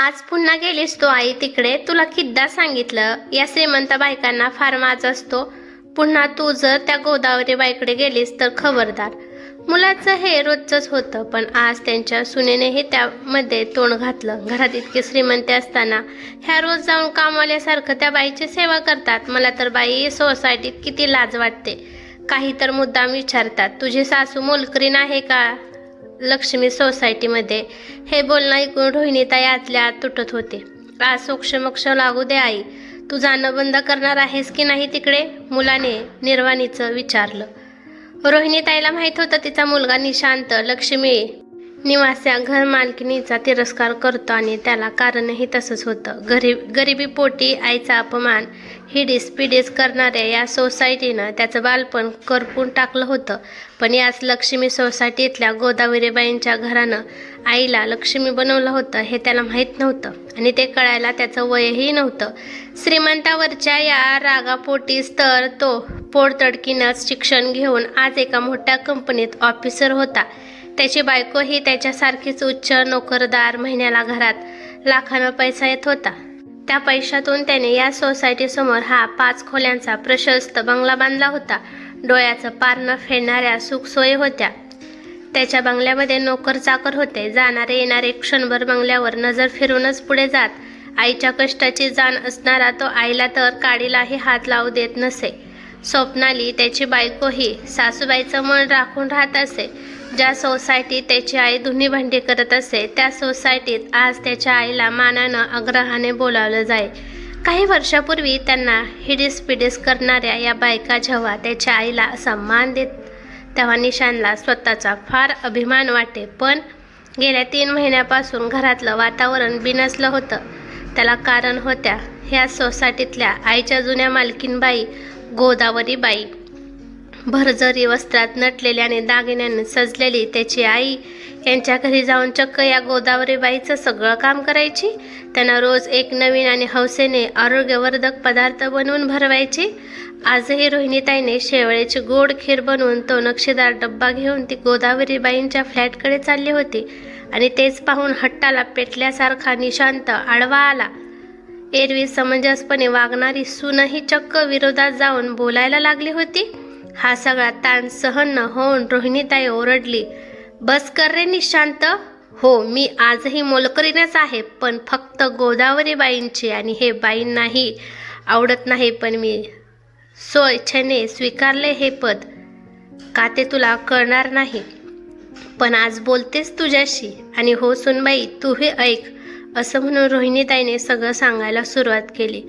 आज पुन्हा गेलीस तू आई तिकडे. तुला किद्दा सांगितलं, या श्रीमंत बायकांना फार माज असतो. पुन्हा तू जर त्या गोदावरी बाईकडे गेलीस तर खबरदार. मुलाचं हे रोजच होतं, पण आज त्यांच्या सुनेनेही त्यामध्ये तोंड घातलं. घरात इतके श्रीमंत असताना ह्या रोज जाऊन कामवाल्यासारखं त्या बाईची सेवा करतात. मला तर बाई सोसायटीत किती लाज वाटते. काही तर मुद्दाम विचारतात, तुझी सासू मोलकरीण आहे का लक्ष्मी सोसायटीमध्ये? हे बोलणं ऐकून रोहिणीताई आतल्या आत तुटत होते. आज सोक्षमोक्ष लागू दे आई. तू जाणं बंद करणार आहेस की नाही तिकडे? मुलाने निर्वाणीचं विचारलं. रोहिणीताईला माहीत होतं तिचा मुलगा निशांत लक्ष्मी निवास्या घर मालकिनीचा तिरस्कार करतो आणि त्याला कारणही तसंच होतं. गरिबीपोटी आईचा अपमान हिडीस पिडीस करणाऱ्या या सोसायटीनं त्याचं बालपण करपून टाकलं होतं. पण याच लक्ष्मी सोसायटीतल्या गोदावरीबाईंच्या घरानं आईला लक्ष्मी बनवलं होतं हे त्याला माहीत नव्हतं आणि ते कळायला त्याचं वयही नव्हतं. श्रीमंतावरच्या या रागापोटीच तर तो पोटतडकीनंच शिक्षण घेऊन आज एका मोठ्या कंपनीत ऑफिसर होता. त्याची बायकोही त्याच्यासारखीच उच्च नोकरदार. महिन्याला घरात लाखानं पैसा येत होता. त्या पैशातून त्याने या सोसायटीसमोर हा 5 खोल्यांचा प्रशस्त बंगला बांधला होता. डोळ्याचं पार न फेडणाऱ्या सुखसोयी होत्या. त्याच्या बंगल्यामध्ये नोकर चाकर होते. जाणारे येणारे क्षणभर बंगल्यावर नजर फिरूनच पुढे जात. आईच्या कष्टाची जाण असणारा तो आईला तर काडीलाही हात लावू देत नसे. स्वप्नाली त्याची बायकोही सासूबाईचं मन राखून राहत असे. ज्या सोसायटीत त्याची आई धुणी भांडी करत असे त्या सोसायटीत आज त्याच्या आईला मानानं आग्रहाने बोलावलं जाई. काही वर्षापूर्वी त्यांना हिडीस पिडीस करणाऱ्या या बायका जेव्हा त्याच्या आईला असा मान देत तेव्हा निशांतला स्वतःचा फार अभिमान वाटे. पण गेल्या 3 महिन्यापासून घरातलं वातावरण बिनसलं होतं. त्याला कारण होत्या ह्या सोसायटीतल्या आईच्या जुन्या मालकीनबाई गोदावरीबाई. भरजरी वस्त्रात नटलेली आणि दागिन्यांनी सजलेली त्याची आई यांच्या घरी जाऊन चक्क या गोदावरीबाईचं सगळं काम करायची. त्यांना रोज एक नवीन आणि हौसेने आरोग्यवर्धक पदार्थ बनवून भरवायची. आजही रोहिणीताईने शेवळ्याची गोड खीर बनवून तो नक्षीदार डब्बा घेऊन ती गोदावरीबाईंच्या फ्लॅटकडे चालली होती आणि तेच पाहून हट्टाला पेटल्यासारखा निशांत आडवा आला. एरवी समंजसपणे वागणारी सूनही चक्क विरोधात जाऊन बोलायला लागली होती. हा सगळा ताण सहन न होऊन रोहिणीताई ओरडली, बस कर रे निशांत. हो, मी आजही मोलकरीणच आहे, पण फक्त गोदावरीबाईंची. आणि हे बाईंनाही आवडत नाही, पण मी स्वइच्छेने स्वीकारले हे पद. का ते तुला कळणार नाही, पण आज बोलतेस तुझ्याशी. आणि हो सुनबाई, तूही ऐक, असं म्हणून रोहिणीताईने सगळं सांगायला सुरुवात केली.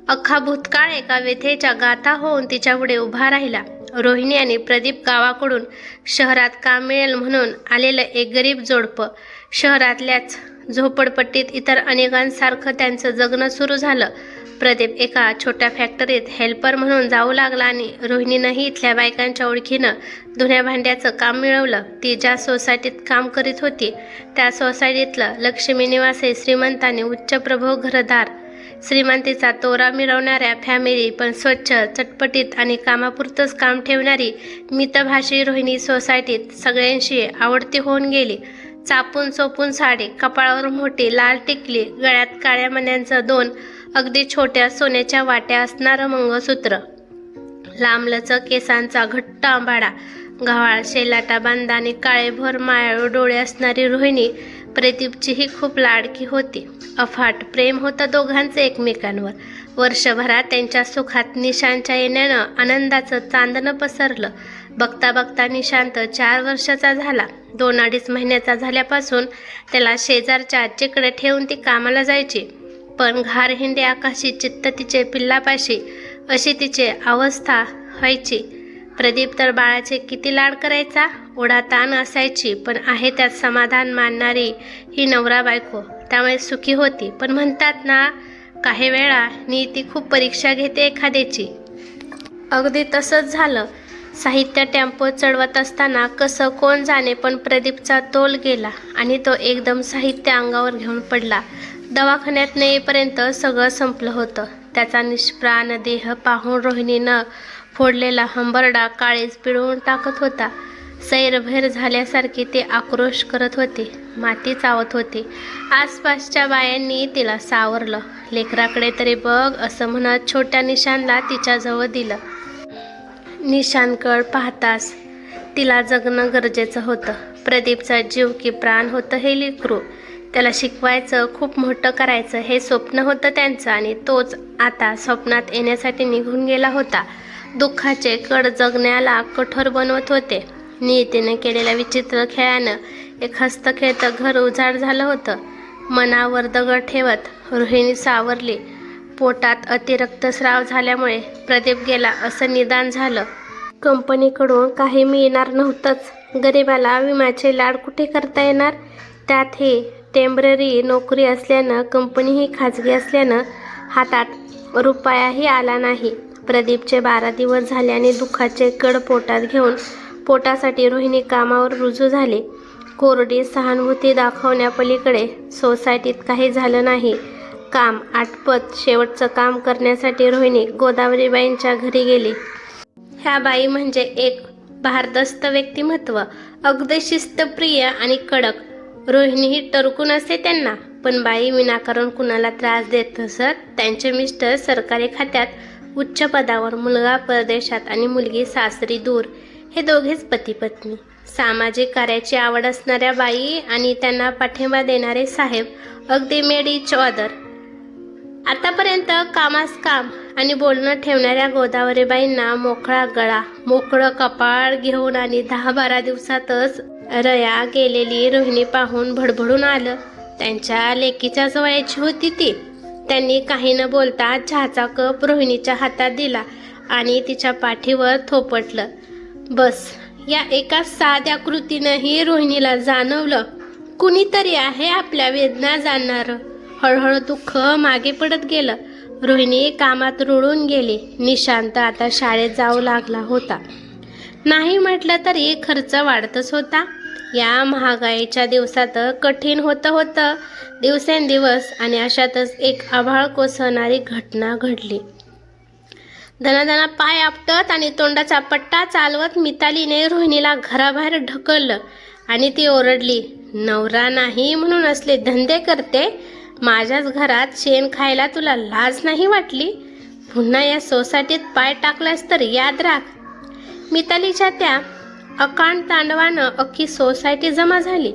अख्खा भूतकाळ एका व्यथेच्या गाथा होऊन तिच्यापुढे उभा राहिला. रोहिणी आणि प्रदीप गावाकडून शहरात काम मिळेल म्हणून आलेलं एक गरीब जोडपं. शहरातल्याच झोपडपट्टीत इतर अनेकांसारखं त्यांचं जगणं सुरू झालं. प्रदीप एका छोट्या फॅक्टरीत हेल्पर म्हणून जाऊ लागला आणि रोहिणीनंही इथल्या बायकांच्या ओळखीनं धुण्या भांड्याचं काम मिळवलं. ती ज्या सोसायटीत काम करीत होती त्या सोसायटीतलं लक्ष्मी निवासी श्रीमंत आणि उच्चप्रभू घरदार. श्रीमंतीचा तोरा मिरवणाऱ्या फॅमिली, पण स्वच्छ चटपटीत आणि कामापुरतंच काम ठेवणारी मितभाषी रोहिणी सोसायटीत सगळ्यांशी आवडती होऊन गेली. चापून चोपून साडी, कपाळावर मोठी लाल टिकली, गळ्यात काळ्या मण्यांचं 2 अगदी छोट्या सोन्याच्या वाट्या असणारं मंगळसूत्र, लांबलचक केसांचा घट्ट आंबाडा, गव्हाळ शेलाटा बांधा आणि काळेभोर मायाळू डोळे असणारी रोहिणी प्रदीपचीही खूप लाडकी होती. अफाट प्रेम होतं दोघांचं एकमेकांवर. वर्षभरात त्यांच्या सुखात निशांतच्या येण्यानं आनंदाचं चांदणं पसरलं. बघता बघता निशांत 4 वर्षाचा झाला. 2-2.5 महिन्याचा झाल्यापासून त्याला शेजारच्या आजीकडे ठेवून ती कामाला जायची. पण घारहिंडे आकाशी चित्त तिचे पिल्लापाशी, अशी तिची अवस्था व्हायची. प्रदीप तर बाळाचे किती लाड करायचा, ओढाताण असायची. पण आहे त्यात समाधान मानणारी ही नवरा बायको, त्यामुळे सुखी होती. पण म्हणतात ना, काही वेळा नियती खूप परीक्षा घेते एखाद्याची. अगदी तसंच झालं. साहित्य टेम्पो चढवत असताना कसं कोण जाणे, पण प्रदीपचा तोल गेला आणि तो एकदम साहित्य अंगावर घेऊन पडला. दवाखान्यात नेईपर्यंत सगळं संपलं होतं. त्याचा निष्प्राण देह पाहून रोहिणीनं फोडलेला हंबरडा काळीज पिळवून टाकत होता. सैरभैर झाल्यासारखे ते आक्रोश करत होते, माती चावत होते. आसपासच्या बायांनी तिला सावरलं. लेकराकडे तरी बघ असं म्हणत छोट्या निशानला तिच्याजवळ दिलं. निशानकड पाहताच तिला जगणं गरजेचं होतं. प्रदीपचा जीव की प्राण होतं हे लेकरू. त्याला शिकवायचं, खूप मोठं करायचं हे स्वप्न होतं त्यांचं आणि तोच आता स्वप्नात येण्यासाठी निघून गेला होता. दुःखाचे कड जगण्याला कठोर बनवत होते. नियतीने केलेल्या विचित्र खेळानं एक हस्तखेळतं घर उजाड झालं होतं. मनावर दगड ठेवत रोहिणी सावरली. पोटात अतिरक्तस्राव झाल्यामुळे प्रदीप गेला असं निदान झालं. कंपनीकडून काही मिळणार नव्हतंच. गरिबाला विम्याचे लाड कुठे करता येणार? त्यात हे टेम्पररी नोकरी असल्यानं, कंपनी ही खाजगी असल्यानं हातात रुपयाही आला नाही. प्रदीपचे 12 दिवस झाले आणि दुःखाचे कड पोटात घेऊन पोटासाठी रोहिणी कामावर रुजू झाली. कोरडी सहानुभूती दाखवण्यापलीकडे सोसायटीत काही झालं नाही. काम आटपत शेवटचं काम करण्यासाठी रोहिणी गोदावरीबाईंच्या घरी गेली. ह्या बाई म्हणजे एक भारदस्त व्यक्तिमत्व, अगदी शिस्तप्रिय आणि कडक. रोहिणी ही टरकून असे त्यांना, पण बाई विनाकारण कुणाला त्रास देत नसत. त्यांचे मिस्टर सरकारी खात्यात उच्च पदावर, मुलगा परदेशात आणि मुलगी सासरी दूर. हे दोघेच पती पत्नी. सामाजिक कार्याची आवड असणाऱ्या बाई आणि त्यांना पाठिंबा देणारे साहेब. अगदी मेड इच ऑदर. आतापर्यंत कामास काम आणि बोलणं ठेवणाऱ्या गोदावरीबाईंना मोकळा गळा, मोकळं कपाळ घेऊन आणि 10-12 दिवसातच रया गेलेली रोहिणी पाहून भडभडून आलं. त्यांच्या लेकीच्याच वयाची होती ती. त्यांनी काही न बोलता चहाचा कप रोहिणीच्या हातात दिला आणि तिच्या पाठीवर थोपटलं. बस, या एका साध्या कृतीनंही रोहिणीला जाणवलं कुणीतरी आहे आपल्या वेदना जाणणारं. हळूहळू दुःख मागे पडत गेलं. रोहिणी कामात रुळून गेली. निशांत आता शाळेत जाऊ लागला होता. नाही म्हटलं तरी खर्च वाढतच होता. या महागाईच्या दिवसात कठीण होतं दिवसेंदिवस. आणि अशातच एक आभाळ कोसळणारी घटना घडली. दणादणा पाय आपटत आणि तोंडाचा पट्टा चालवत मितालीने रोहिणीला घराबाहेर ढकललं आणि ती ओरडली, नवरा नाही म्हणून असले धंदे करते? माझ्याच घरात शेण खायला तुला लाज नाही वाटली? पुन्हा या सोसायटीत पाय टाकलास तर याद राख. मितालीच्या त्या अकांड तांडवानं अख्खी सोसायटी जमा झाली.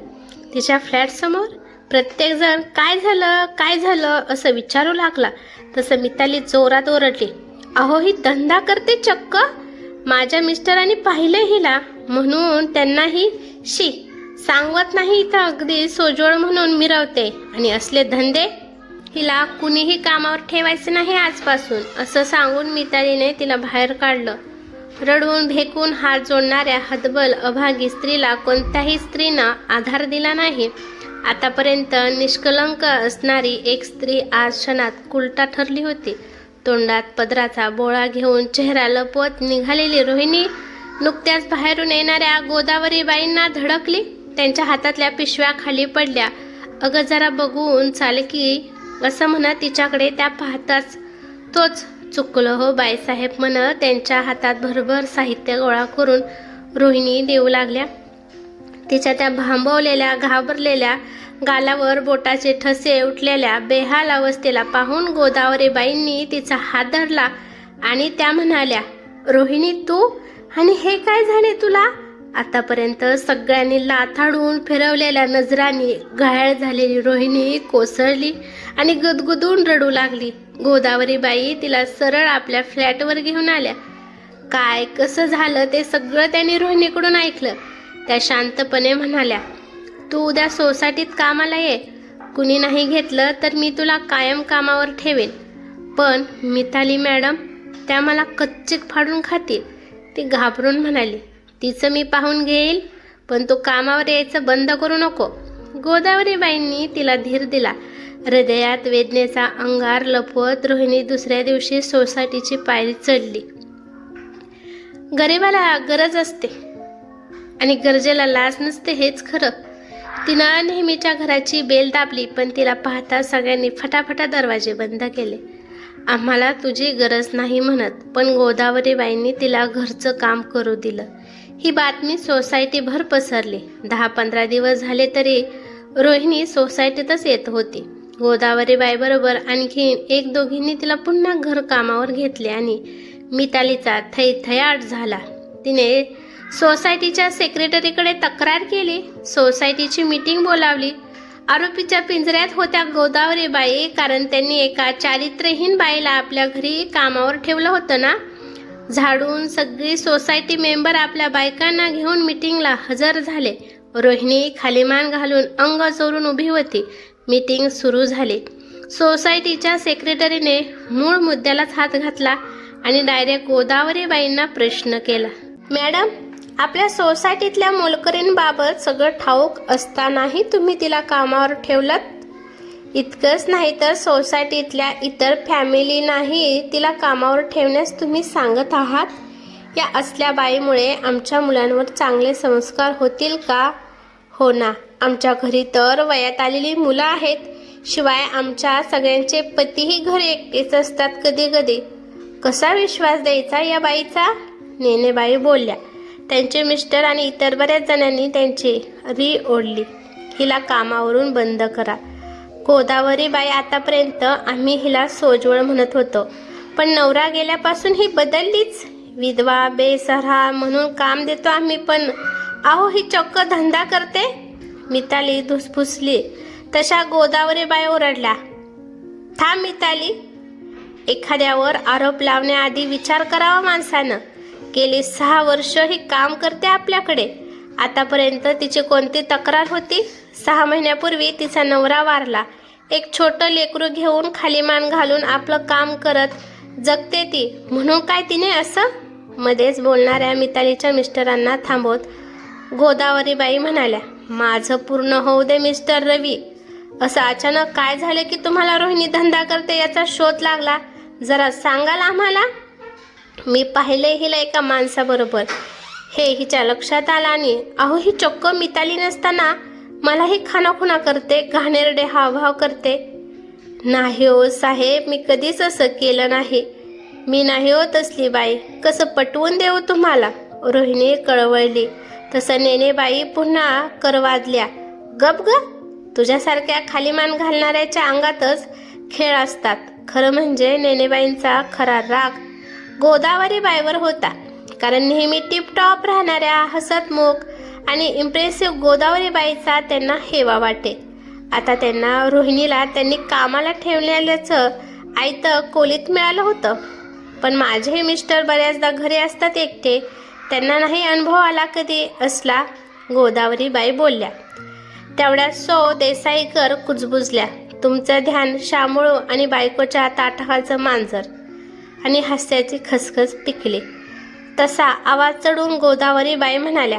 तिच्या फ्लॅटसमोर प्रत्येकजण काय झालं असं विचारू लागला. तसं मिताली जोरात ओरडली, अहो ही धंदा करते चक्क. माझ्या मिस्टरांनी पाहिलं हिला म्हणून त्यांनाही सांगवत नाही. इथं अगदी सोजवळ म्हणून मिरवते आणि असले धंदे. हिला कुणीही कामावर ठेवायचं नाही आजपासून असं सांगून मितालीने तिला बाहेर काढलं. रडून भेकून हात जोडणाऱ्या हतबल अभागी स्त्रीला कोणत्याही स्त्रीनं आधार दिला नाही. आतापर्यंत निष्कलंक असणारी एक स्त्री आज क्षणात कुलटा ठरली होती. तोंडात पदराचा बोळा घेऊन चेहरा लपवत निघालेली रोहिणी नुकत्याच बाहेरून येणाऱ्या गोदावरीबाईंना धडकली. त्यांच्या हातातल्या पिशव्या खाली पडल्या. अगं जरा बघून चाल की असं म्हणत तिच्याकडे त्या पाहताच, तोच चुकलं हो बाईसाहेब म्हणत त्यांच्या हातात भरभर साहित्य गोळा करून रोहिणी देऊ लागल्या. तिच्या त्या भांबवलेल्या घाबरलेल्या गालावर बोटाचे ठसे उठलेल्या बेहाल अवस्थेला पाहून गोदावरीबाईंनी तिचा हात धरला आणि त्या म्हणाल्या, रोहिणी तू? आणि हे काय झाले तुला? आतापर्यंत सगळ्यांनी लाथाडून फिरवलेल्या नजरांनी घायाळ झालेली रोहिणी कोसळली आणि गदगदून रडू लागली. गोदावरीबाई तिला सरळ आपल्या फ्लॅटवर घेऊन आल्या. काय कसं झालं ते सगळं त्यांनी रोहिणीकडून ऐकलं. त्या शांतपणे म्हणाल्या, तू उद्या सोसायटीत कामाला ये. कुणी नाही घेतलं तर मी तुला कायम कामावर ठेवेन. पण मिताली मॅडम, त्या मला कच्चिक फाडून खातील. ती घाबरून म्हणाली, तिचं मी पाहून घेईल, पण तू कामावर यायचं बंद करू नको. गोदावरीबाईंनी तिला धीर दिला. हृदयात वेदनेचा अंगार लपवत रोहिणी दुसऱ्या दिवशी सोसायटीची पायरी चढली. गरिबाला गरज असते आणि गरजेला लाज नसते हेच खरं. तिनं नेहमीच्या घराची बेल दाबली, पण तिला पाहता सगळ्यांनी फटाफटा दरवाजे बंद केले. आम्हाला तुझी गरज नाही म्हणत, पण गोदावरीबाईंनी तिला घरचं काम करू दिलं. ही बातमी सोसायटीभर पसरली. 10-15 दिवस झाले तरी रोहिणी सोसायटीतच येत होती. गोदावरीबाई बरोबर आणखीन एक दोघींनी तिला पुन्हा घरकामावर घेतले आणि मितालीचा थैथयाट झाला. तिने सोसायटीच्या सेक्रेटरीकडे तक्रार केली. सोसायटीची मीटिंग बोलावली. आरोपीच्या पिंजऱ्यात होत्या गोदावरीबाई, कारण त्यांनी एका चारित्र्यहीन बाईला आपल्या घरी कामावर ठेवलं होतं ना. झाडून सगळी सोसायटी मेंबर आपल्या बायकांना घेऊन मीटिंगला हजर झाले. रोहिणी खाली मान घालून अंग चोरून उभी होती. मीटिंग सुरू झाली. सोसायटीच्या सेक्रेटरीने मूळ मुद्द्यालाच हात घातला आणि डायरेक्ट गोदावरीबाईंना प्रश्न केला. मॅडम, आपल्या सोसायटीतल्या मोलकरीणबाबत सगळं ठाऊक असतानाही तुम्ही तिला कामावर ठेवलात. इतकंच नाही तर सोसायटीतल्या इतर फॅमिलींनाही तिला कामावर ठेवण्यास तुम्ही सांगत आहात. या असल्या बाईमुळे आमच्या मुलांवर चांगले संस्कार होतील का? हो ना, आमच्या घरी तर वयात आलेली मुलं आहेत. शिवाय आमच्या सगळ्यांचे पतीही घरी एकटेच असतात कधी कधी. कसा विश्वास द्यायचा या बाईचा? नेनेबाई बोलल्या. त्यांचे मिस्टर आणि इतर बऱ्याच जणांनी त्यांची री ओढली. हिला कामावरून बंद करा. गोदावरीबाई, आतापर्यंत आम्ही हिला सोजवळ म्हणत होतो, पण नवरा गेल्यापासून ही बदललीच. विधवा बेसहारा म्हणून काम देतो आम्ही, पण अहो ही चक्क धंदा करते. मिताली धुसफुसली तशा गोदावरीबाई ओरडल्या. थांब मिताली, एखाद्यावर आरोप लावण्याआधी विचार करावा माणसानं. गेली 6 वर्ष ही काम करते आपल्याकडे. आतापर्यंत तिची कोणती तक्रार होती? 6 महिन्यापूर्वी तिचा नवरा वारला. एक छोटं लेकरू घेऊन खाली मान घालून आपलं काम करत जगते ती, म्हणून काय तिने असं? मध्येच बोलणाऱ्या मितालीच्या मिस्टरांना थांबवत गोदावरीबाई म्हणाल्या. माझं पूर्ण होऊ दे मिस्टर रवी. असं अचानक काय झालं की तुम्हाला रोहिणी धंदा करते याचा शोध लागला? जरा सांगाल आम्हाला? मी पाहिले हिला एका माणसाबरोबर. हे हिच्या लक्षात आलं आणि अहो ही चक्क मिताली नसताना मलाही खानाखुणा करते, घाणेरडे हावभाव करते. नाही हो साहेब, मी कधीच असं केलं नाही. मी नाही हो तसली बाई. कसं पटवून देऊ तुम्हाला? रोहिणी कळवळली. तसं नेनेबाई पुन्हा करवादल्या. गप ग, तुझ्यासारख्या खाली मान घालणाऱ्याच्या अंगातच खेळ असतात. खरं म्हणजे नेनेबाईंचा खरा राग गोदावरीबाईवर होता, कारण नेहमी टिपटॉप राहणाऱ्या हसतमुख आणि इम्प्रेसिव्ह गोदावरीबाईचा त्यांना हेवा वाटे. आता त्यांना रोहिणीला त्यांनी कामाला ठेवल्याचं आयतं खोलीत मिळालं होतं. पण माझे मिस्टर बऱ्याचदा घरी असतात एकटे, त्यांना नाही अनुभव आला कधी असला. गोदावरीबाई बोलल्या. तेवढ्या सो देसाईकर कुजबुजल्या. तुमचं ध्यान शामुळू आणि बायकोच्या ताटाखालचं मांजर आणि हास्याची खसखस पिकली. तसा आवाज चढून गोदावरीबाई म्हणाल्या.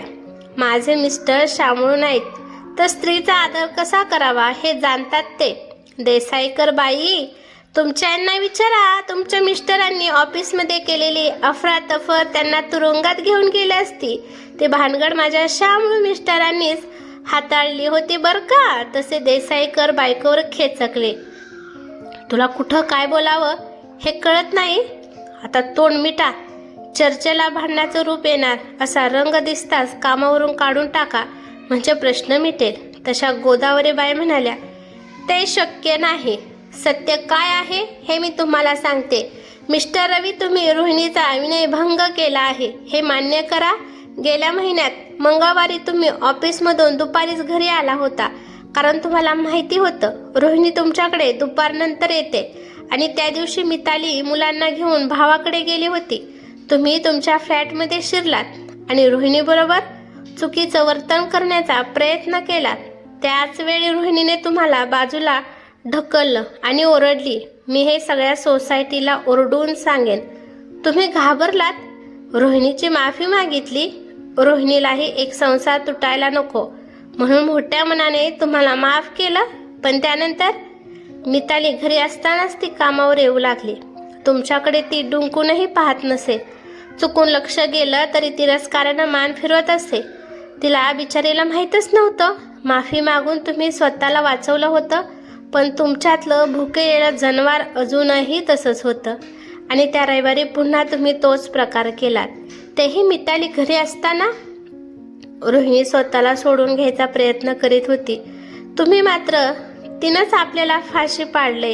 माझे मिस्टर शामुळू नाहीत, तर स्त्रीचा आदर कसा करावा हे जाणतात ते. देसाईकर बाई, तुमच्यांना विचारा. तुमच्या मिस्टरांनी ऑफिसमध्ये केलेली अफरातफर त्यांना तुरुंगात घेऊन गेली असती. ते भानगड माझ्या शामुळू मिस्टरांनीच हाताळली होती बरं का. तसे देसाईकर बायकोवर खेचकले. तुला कुठं काय बोलावं हे कळत नाही? आता तोंड मिटा. चर्चेला भांडण्याचं रूप येणार असा रंग दिसताच कामावरून काढून टाका, म्हणजे प्रश्न मिटेल. तशा गोदावरीबाई म्हणाल्या. ते शक्य नाही. सत्य काय आहे हे मी तुम्हाला सांगते. मिस्टर रवी, तुम्ही रोहिणीचा विनयभंग केला आहे हे मान्य करा. गेल्या महिन्यात मंगळवारी तुम्ही ऑफिसमधून दुपारीच घरी आला होता, कारण तुम्हाला माहिती होतं रोहिणी तुमच्याकडे दुपारनंतर येते. आणि त्या दिवशी मिताली मुलांना घेऊन भावाकडे गेली होती. तुम्ही तुमच्या फ्लॅटमध्ये शिरलात आणि रोहिणीबरोबर चुकीचं वर्तन करण्याचा प्रयत्न केलात. त्याच वेळी रोहिणीने तुम्हाला बाजूला ढकललं आणि ओरडली. मी हे सगळ्या सोसायटीला ओरडून सांगेन. तुम्ही घाबरलात, रोहिणीची माफी मागितली. रोहिणीलाही एक संसार तुटायला नको म्हणून मोठ्या मनाने तुम्हाला माफ केलं. पण त्यानंतर मिताली घरी असतानाच ती कामावर येऊ लागली. तुमच्याकडे ती डुंकूनही पाहत नसे. चुकून लक्ष गेलं तरी तिरस्कारानं मान फिरवत असे. तिला बिचारीला माहीतच नव्हतं. माफी मागून तुम्ही स्वतःला वाचवलं होतं, पण तुमच्यातलं भुकेलेलं जनावर अजूनही तसंच होतं. आणि त्या रविवारी पुन्हा तुम्ही तोच प्रकार केलात, तेही मिताली घरी असताना. रोहिणी स्वतःला सोडून घ्यायचा प्रयत्न करीत होती. तुम्ही मात्र तिनंच आपल्याला फाशी पाडले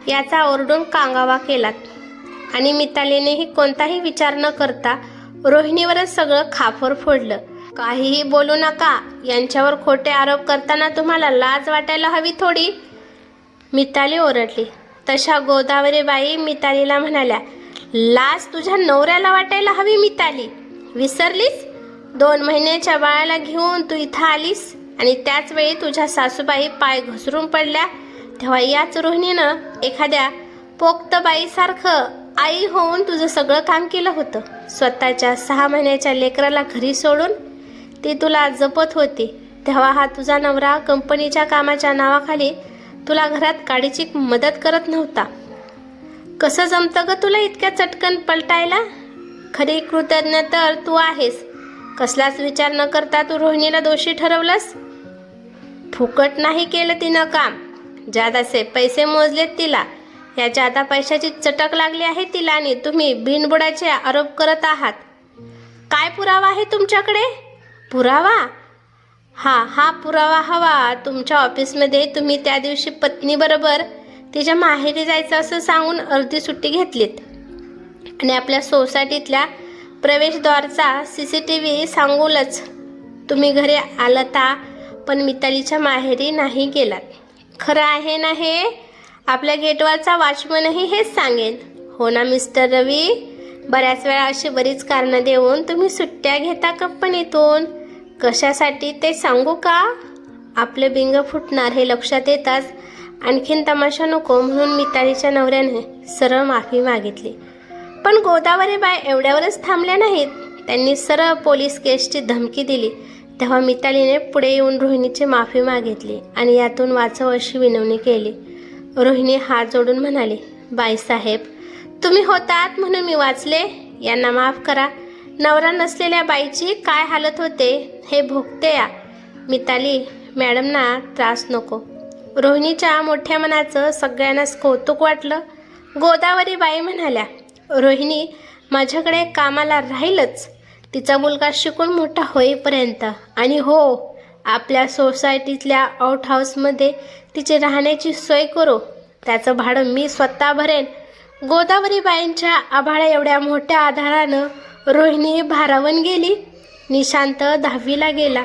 याचा ओरडून कांगावा केलात आणि मितालीनेही कोणताही विचार न करता रोहिणीवरच सगळं खापर फोडलं. काहीही बोलू नका. यांच्यावर खोटे आरोप करताना तुम्हाला लाज वाटायला हवी थोडी, मिताली ओरडली. तशा गोदावरीबाई मितालीला म्हणाल्या, लाज तुझ्या नवऱ्याला वाटायला हवी मिताली. विसरलीस? 2 महिन्याच्या बाळाला घेऊन तू इथं आलीस आणि त्याच वेळी तुझ्या सासूबाई पाय घसरून पडल्या तेव्हा याच रोहिणीनं एखाद्या पोक्त बाईसारखं आई होऊन तुझं सगळं काम केलं होतं. स्वतःच्या 6 महिन्याच्या लेकराला घरी सोडून ती तुला जपत होती तेव्हा हा तुझा नवरा कंपनीच्या कामाच्या नावाखाली तुला घरात काडीची मदत करत नव्हता. कसं जमतं ग तुला इतक्या चटकन पलटायला? खरी कृतज्ञ तर तू आहेस. कसलाच विचार न करता तू रोहिणीला दोषी ठरवलंस. फुकट नाही केलं तिनं काम. जादाचे पैसे मोजलेत तिला. या जादा पैशाची चटक लागली आहे तिला आणि तुम्ही बिनबुडाचे आरोप करत आहात. काय पुरावा आहे तुमच्याकडे? पुरावा? हा पुरावा हवा. तुमच्या ऑफिसमध्ये तुम्ही त्या दिवशी पत्नीबरोबर तिच्या माहेरी जायचं असं सांगून अर्धी सुट्टी घेतलीत आणि आपल्या सोसायटीतल्या प्रवेशद्वारचा CCTV सांगूनच तुम्ही घरी आलता पण मितालीच्या माहेरी नाही गेलात. खरं आहे ना हे? आपल्या गेटवरचा वॉचमनही हेच सांगेन. हो ना मिस्टर रवी? बऱ्याच वेळा अशी बरीच कारणं देऊन तुम्ही सुट्ट्या घेता कंपनीतून. कशासाठी ते सांगू का? आपलं बिंग फुटणार हे लक्षात येताच आणखीन तमाशा नको म्हणून मितालीच्या नवऱ्याने सरळ माफी मागितली. पण गोदावरीबाई एवढ्यावरच थांबल्या नाहीत. त्यांनी सरळ पोलीस केसची धमकी दिली. तेव्हा मितालीने पुढे येऊन रोहिणीची माफी मागितली आणि यातून वाचव अशी विनवणी केली. रोहिणी हात जोडून म्हणाली, बाईसाहेब तुम्ही होतात म्हणून मी वाचले. यांना माफ करा. नवरा नसलेल्या बाईची काय हालत होते हे भोगते या. मिताली मॅडमना त्रास नको. रोहिणीच्या मोठ्या मनाचं सगळ्यांनाच कौतुक वाटलं. गोदावरीबाई म्हणाल्या, रोहिणी माझ्याकडे कामाला राहीलच तिचा मुलगा शिकून मोठा होईपर्यंत. आणि हो आपल्या सोसायटीतल्या आउट हाऊसमध्ये तिची राहण्याची सोय करू. त्याचं भाडं मी स्वतः भरेन. गोदावरीबाईंच्या आभाळा एवढ्या मोठ्या आधारानं रोहिणी भारावून गेली. निशांत 10वीला गेला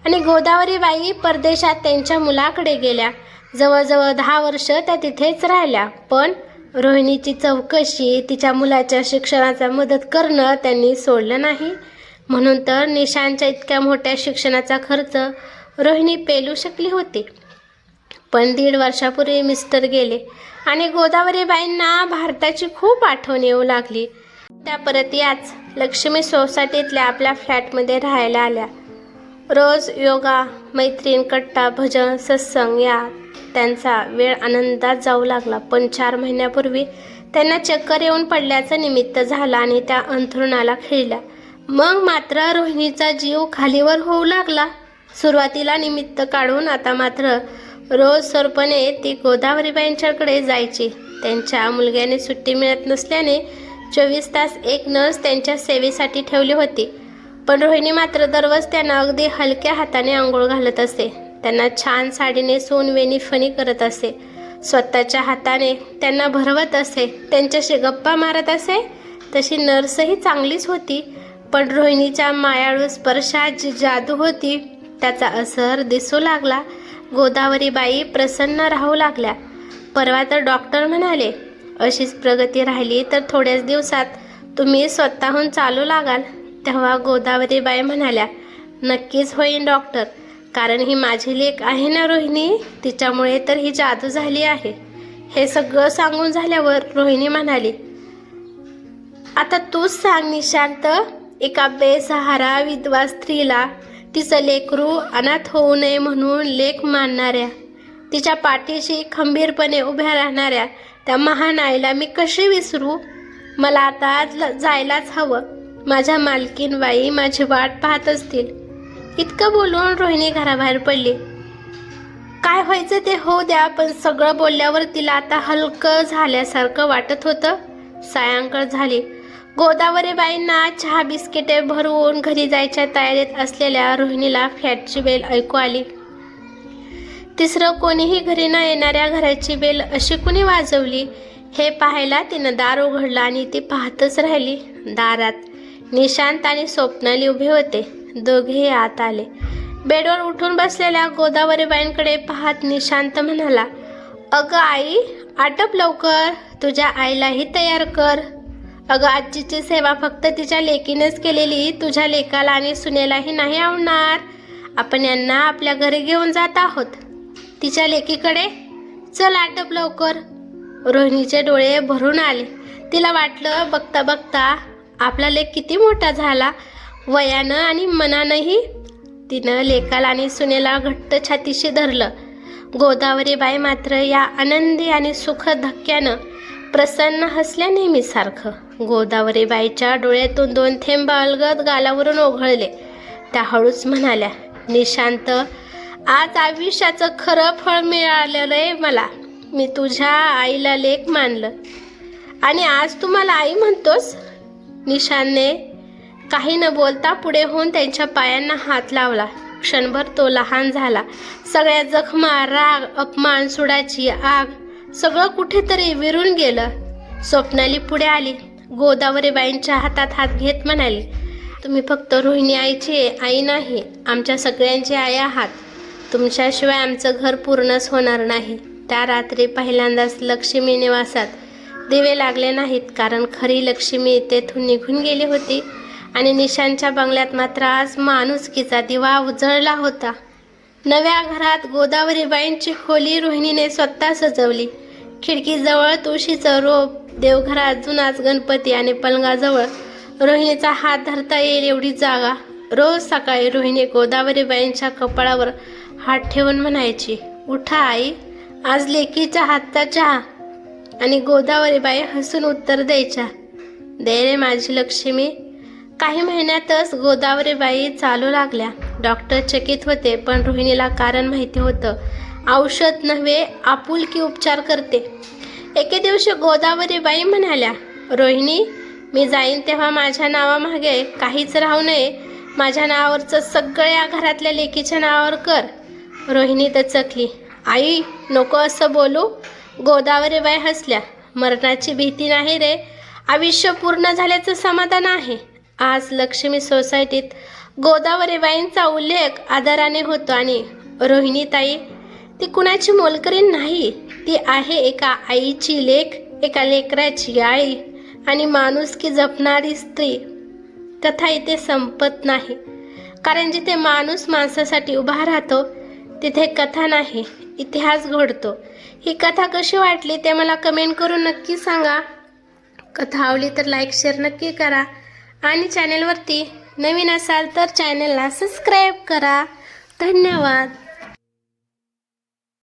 आणि गोदावरीबाई परदेशात त्यांच्या मुलाकडे गेल्या. जवळजवळ 10 वर्ष त्या तिथेच राहिल्या. पण रोहिणीची चौकशी तिच्या मुलाच्या शिक्षणाचा मदत करणं त्यांनी सोडलं नाही. म्हणून तर निशांतच्या इतक्या मोठ्या शिक्षणाचा खर्च रोहिणी पेलू शकली होती. पण 1.5 वर्षापूर्वी मिस्टर गेले आणि गोदावरीबाईंना भारताची खूप आठवण येऊ लागली. त्या परत याच लक्ष्मी सोसायटीतल्या आपल्या फ्लॅटमध्ये राहायला आल्या. रोज योगा, मैत्रीण, कट्टा, भजन, सत्संग या त्यांचा वेळ आनंदात जाऊ लागला. पण 4 महिन्यापूर्वी त्यांना चक्कर येऊन पडल्याचं निमित्त झालं आणि त्या अंथरुणाला खिळल्या. मग मात्र रोहिणीचा जीव खालीवर होऊ लागला. सुरुवातीला निमित्त काढून आता मात्र रोज सरपणे ती गोदावरीबाईंच्याकडे जायची. त्यांच्या मुलग्याने सुट्टी मिळत नसल्याने 24 तास एक नर्स त्यांच्या सेवेसाठी ठेवली होती. पण रोहिणी मात्र दररोज त्यांना अगदी हलक्या हाताने आंघोळ घालत असे. त्यांना छान साडी नेसवून वेणी फणी करत असे. स्वतःच्या हाताने त्यांना भरवत असे. त्यांच्याशी गप्पा मारत असे. तशी नर्सही चांगलीच होती. पण रोहिणीच्या मायाळू स्पर्शात जी जादू होती त्याचा असर दिसू लागला. गोदावरीबाई प्रसन्न राहू लागल्या. परवा तर डॉक्टर म्हणाले, अशीच प्रगती राहिली तर थोड्याच दिवसात तुम्ही स्वतःहून चालू लागाल. तेव्हा गोदावरीबाई म्हणाल्या, नक्कीच होईन डॉक्टर. कारण ही माझी लेक आहे ना रोहिणी, तिच्यामुळे तर ही जादू झाली आहे. हे सगळं सांगून झाल्यावर रोहिणी म्हणाली, आता तूच सांग निशांत, एका बेसहारा विधवा स्त्रीला तिचं लेकरू अनाथ होऊ नये म्हणून लेक मानणाऱ्या, तिच्या पाठीशी खंबीरपणे उभ्या राहणाऱ्या त्या महान आईला मी कशी विसरू? मला आता जायलाच हवं. माझ्या मालकीनबाई माझी वाट पाहत असतील. इतकं बोलून रोहिणी घराबाहेर पडली. काय व्हायचं ते होऊ द्या, पण सगळं बोलल्यावर तिला आता हलकं झाल्यासारखं वाटत होतं. सायंकाळ झाली. गोदावरीबाईंना चहा बिस्किटे भरवून घरी जायच्या तयारीत असलेल्या रोहिणीला फ्लॅटची बेल ऐकू आली. तिसरं कोणीही घरी न येणाऱ्या घराची बेल अशी कुणी वाजवली हे पाहायला तिनं दार उघडलं आणि ती पाहतच राहिली. दारात निशांत आणि स्वप्नाली उभे होते. दोघेही आत आले. बेडवर उठून बसलेल्या गोदावरीबाईंकडे पाहत निशांत म्हणाला, अगं आई, आटप लवकर, तुझ्या आईलाही तयार कर. अगं आजीची सेवा फक्त तिच्या लेकीनेच केलेली तुझ्या लेकाला आणि सुनेलाही नाही आवडणार. आपण यांना आपल्या घरी घेऊन जात आहोत. तिच्या लेकीकडे चल, आटप लवकर. रोहिणीचे डोळे भरून आले. तिला वाटलं बघता बघता आपला लेक किती मोठा झाला, वयानं आणि मनानंही. तिनं लेकाला आणि सुनेला घट्ट छातीशी धरलं. गोदावरीबाई मात्र या आनंदी आणि सुखद धक्क्यानं प्रसन्न हसल्या नेहमीसारखं. गोदावरीबाईच्या डोळ्यातून 2 थेंब अलगद गालावरून ओघळले. त्या हळूच म्हणाल्या, निशांत, आज आयुष्याचं खरं फळ मिळालेलं आहे मला. मी तुझ्या आईला लेक मानलं आणि आज तू मला आई म्हणतोस. निशांतने काही न बोलता पुढे होऊन त्यांच्या पायांना हात लावला. क्षणभर तो लहान झाला. सगळ्या जखमा, राग, अपमान, सुडाची आग सगळं कुठेतरी विरून गेलं. स्वप्नाली पुढे आली. गोदावरीबाईंच्या हातात हात घेत म्हणाली, तुम्ही फक्त रोहिणी आईची आई नाही, आमच्या सगळ्यांची आई आहात. तुमच्याशिवाय आमचं घर पूर्णच होणार नाही. त्या रात्री पहिल्यांदाच लक्ष्मी निवासात दिवे लागले नाहीत, कारण खरी लक्ष्मी तेथून निघून गेली होती आणि निशांच्या बंगल्यात मात्र आज माणुसकीचा दिवा उजळला होता. नव्या घरात गोदावरीबाईंची खोली रोहिणीने स्वतः सजवली. खिडकीजवळ तुळशीचं रोप, देवघरात जुनाच गणपती आणि पलंगाजवळ रोहिणीचा हात धरता येईल एवढी जागा. रोज सकाळी रोहिणी गोदावरीबाईंच्या कपाळावर हात ठेवून म्हणायची, उठा आई, आज लेकीच्या हातचा चहा. आणि गोदावरीबाई हसून उत्तर द्यायच्या, दे रे माझी लक्ष्मी. काही महिन्यातच गोदावरीबाई चालू लागल्या. डॉक्टर चकित होते, पण रोहिणीला कारण माहिती होतं. औषध नव्हे, आपुलकी उपचार करते. एके दिवशी गोदावरीबाई म्हणाल्या, रोहिणी, मी जाईन तेव्हा माझ्या नावामागे काहीच राहू नये. माझ्या नावावरचं सगळं या घरातल्या लेकीच्या नावावर कर. रोहिणी दचकली. आई, नको असं बोलू. गोदावरीबाई हसल्या. मरणाची भीती नाही रे, आयुष्य पूर्ण झाल्याचं समाधान आहे. आज लक्ष्मी सोसायटीत गोदावरीबाईंचा उल्लेख आदराने होतो आणि रोहिणीताई ती कुणाची मोलकरीण नाही. ती आहे एका आईची लेक, एका लेकराची आई आणि माणुसकी जपणारी स्त्री. कथा इथे संपत नाही, कारण जिथे माणूस माणसासाठी उभा राहतो तिथे कथा नाही, इतिहास घडतो. ही कथा कशी वाटली ते मला कमेंट करून नक्की सांगा. कथा आवडली तर लाईक शेअर नक्की करा आणि चॅनेलवरती नवीन असाल तर चॅनेलला सबस्क्राईब करा. धन्यवाद.